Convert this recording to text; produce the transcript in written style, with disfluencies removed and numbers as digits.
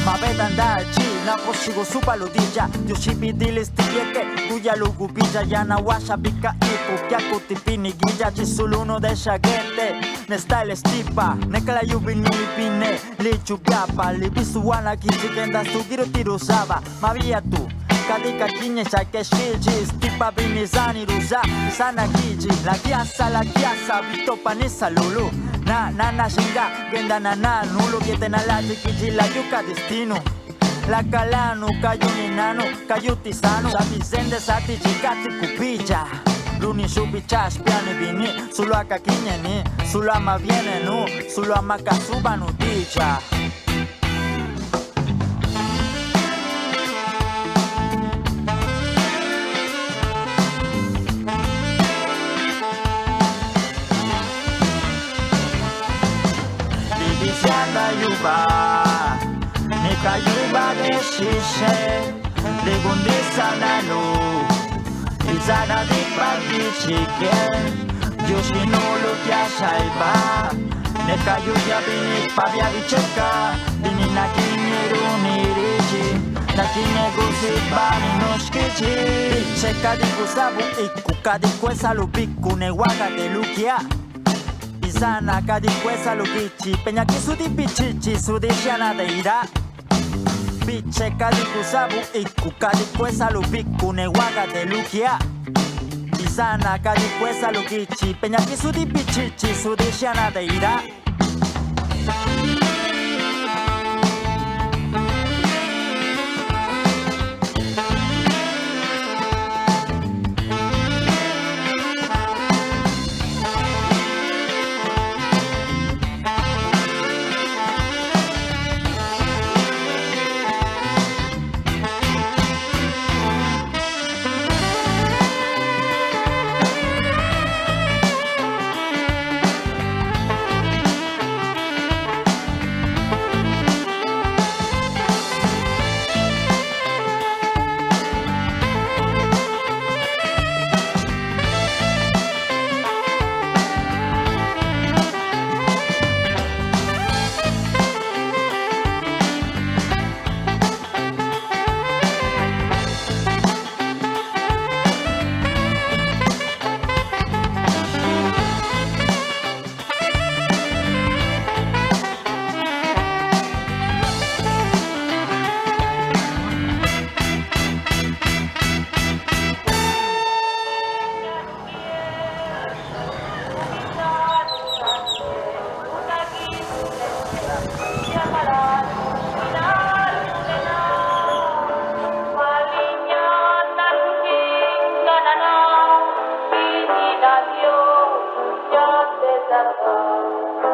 Mabetandachi, na poshigo supaludilla, yoshibidili stipieke, guya lugubilla, yana washa bika ipu, kyaku tipini guilla, chisuluno de shagete, nesta el estipa, nekala yubinili pine, lichu gapa, libisuana kichikenda sugiro tirusaba, mavia tu. Kadika kinye shake shiji, stipa binizani ruza, sana kiji, la kiasa, vitopa nisa lulu. Na shinga, genda na nulo kiete na la chikiji la yuka destino. La kalanu, kayu ninano, kayu tisano, sabizende sati chikati kupija. Luni subichas piani bini, sulu akakinye ni, sulu ama viene nu, sulu ama kasuba nuticha. Yuba, nika yuba de shishe, de gundisa nanu, izana di pagi chicken, yoshinulu kya shaiba, nika yuya bini pabia vicheka, bini nakinyeru nirichi, nakinyegusi bani noshkichi, cheka di kusabu ikuka di kwesa lupiku newaga de lukia. Sana kadikwesa lukichi peña kisudi pichichi sudishiana de ira piche kadikusabu iku kadikwesa lupiku newaga de lukia Isana kadikwesa lukichi peña kisudi pichichi sudishiana de ira. Ya te